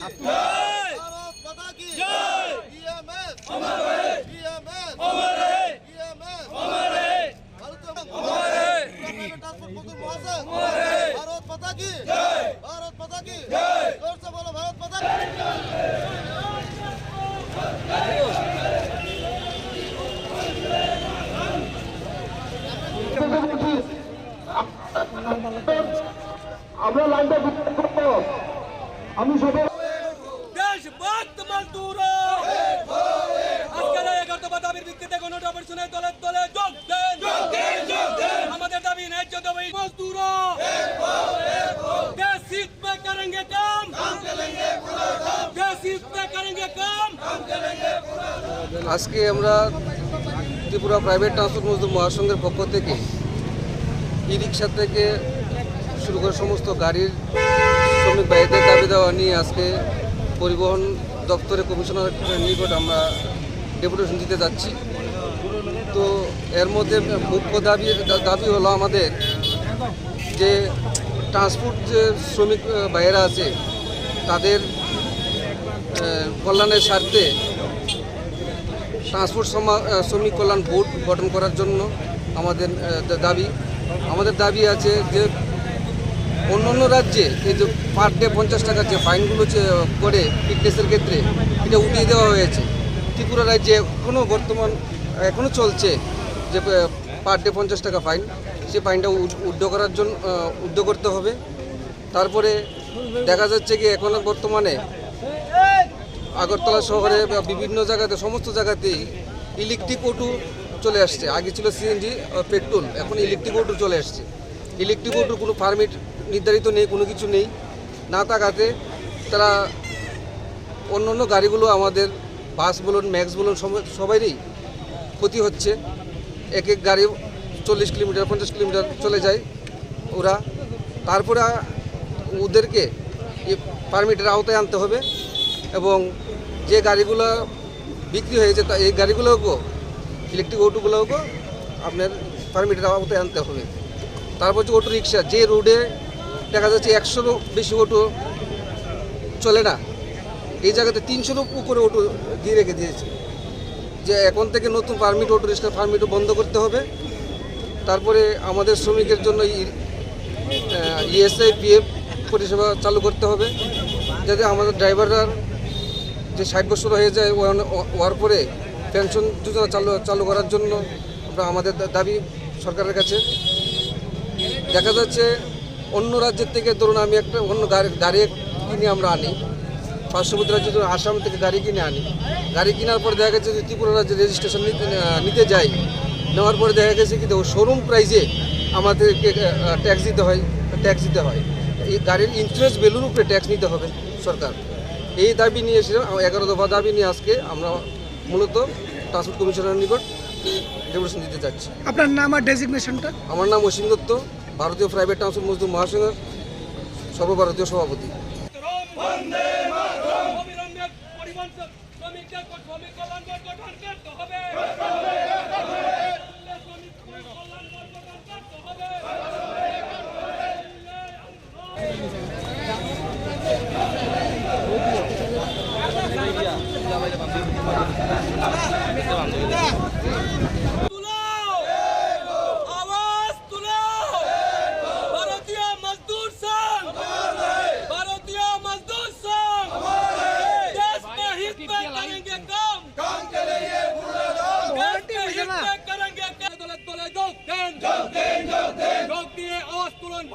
भारत माता की जय। बीएमएस अमर रहे, बीएमएस अमर रहे, बीएमएस अमर रहे, प्राइवेट ट्रांसपोर्ट मजदूर महासंघ भारत माता की जय, भारत माता की जय। जोर से बोलो भारत माता की আমরা লাইনটা বিক্রি করবো। আমি সবাই দেশভক্ত মজদুররা আজকের 11 দাবির ভিত্তিতে গণঅপারেশনের দলে দলে যোগ দেন। আমাদের দাবি ন্যায্য দাবি মজদুররা देश हित में करेंगे काम देश हित में करेंगे काम। আজকে আমরা ত্রিপুরা প্রাইভেট ট্রান্সপোর্ট মজদুর মহাসংঘের পক্ষ থেকে ই রিক্সা থেকে শুরু করে সমস্ত গাড়ির শ্রমিক ভাইদের দাবি দেওয়া নিয়ে আজকে পরিবহন দপ্তরে কমিশনারের নিকট আমরা ডেপুটেশন দিতে যাচ্ছি। তো এর মধ্যে মুখ্য দাবি হলো আমাদের যে ট্রান্সপোর্ট যে শ্রমিক ভাইয়েরা আছে তাদের কল্যাণের স্বার্থে ট্রান্সপোর্ট শ্রমিক কল্যাণ বোর্ড গঠন করার জন্য আমাদের দাবি আছে যে অন্য রাজ্যে এই যে পার ডে 50 টাকার যে ফাইনগুলো করে ফিটনেসের ক্ষেত্রে এটা উঠিয়ে দেওয়া হয়েছে। ত্রিপুরা রাজ্যে এখনও চলছে যে পার ডে 50 টাকা ফাইন, সেই ফাইনটা উদ্যোগ করতে হবে। তারপরে দেখা যাচ্ছে কি এখন বর্তমানে আগরতলা শহরে বিভিন্ন জায়গাতে সমস্ত জায়গাতেই ইলেকট্রিক অটো চলে আসছে। আগে ছিল সিএনজি পেট্রোল, এখন ইলেকট্রিক অটো চলে আসছে। ইলেকট্রিক অটোর কোনো পারমিট নির্ধারিত নেই, কোনো কিছু নেই। না থাকাতে তারা অন্য গাড়িগুলো আমাদের বাস বলুন ম্যাক্স বলুন সবারই ক্ষতি হচ্ছে। এক গাড়ি 40 কিলোমিটার 50 কিলোমিটার চলে যায় ওরা। তারপরে ওদেরকে পারমিটের আওতায় আনতে হবে এবং যে গাড়িগুলো বিক্রি হয়েছে তা এই গাড়িগুলোকেও ইলেকট্রিক অটোগুলোকেও আপনার পারমিটের আওতায় আনতে হবে। তারপর হচ্ছে অটো রিক্সা, যে রোডে দেখা যাচ্ছে 100-রও বেশি অটো চলে না, এই জায়গাতে 300-রও উপরে অটো দিয়ে রেখে দিয়েছে। যে এখন থেকে নতুন অটো রিক্সার পারমিটও বন্ধ করতে হবে। তারপরে আমাদের শ্রমিকের জন্য ইএসআই পিএফ পরিষেবা চালু করতে হবে, যাতে আমাদের ড্রাইভাররা যে 60 বছর হয়ে যায় হওয়ার পরে পেনশন যোজনা চালু করার জন্য আমরা আমাদের দাবি সরকারের কাছে। দেখা যাচ্ছে অন্য রাজ্যের থেকে ধরুন আমি একটা অন্য গাড়ি কিনে আমরা আনি, পার্শ্ববর্তী রাজ্যে ধরুন আসাম থেকে গাড়ি কিনে আনি। গাড়ি কেনার পর দেখা গেছে যে ত্রিপুরা রাজ্যে রেজিস্ট্রেশন নিতে যাই, নেওয়ার পরে দেখা গেছে কি শোরুম প্রাইসে আমাদেরকে ট্যাক্স দিতে হয়। এই গাড়ির ইন্স্যুরেন্স ভ্যালুর উপরে ট্যাক্স নিতে হবে সরকার। এই দাবি নিয়ে এসেছিলাম, 11 দফা দাবি নিয়ে আজকে আমরা মূলত ট্রান্সপোর্ট কমিশনের নিকট ডেপুটেশন দিতে যাচ্ছি। আপনার নাম আর ডেজিগনেশনটা? আমার নাম অসীম দত্ত, ভারতীয় প্রাইভেট ট্রান্সপোর্ট মজদুর মহাসংঘের সর্বভারতীয় সভাপতি।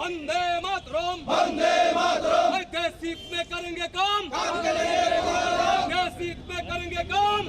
वंदे मातरम देश हित में करेंगे काम, देश हित में करेंगे काम।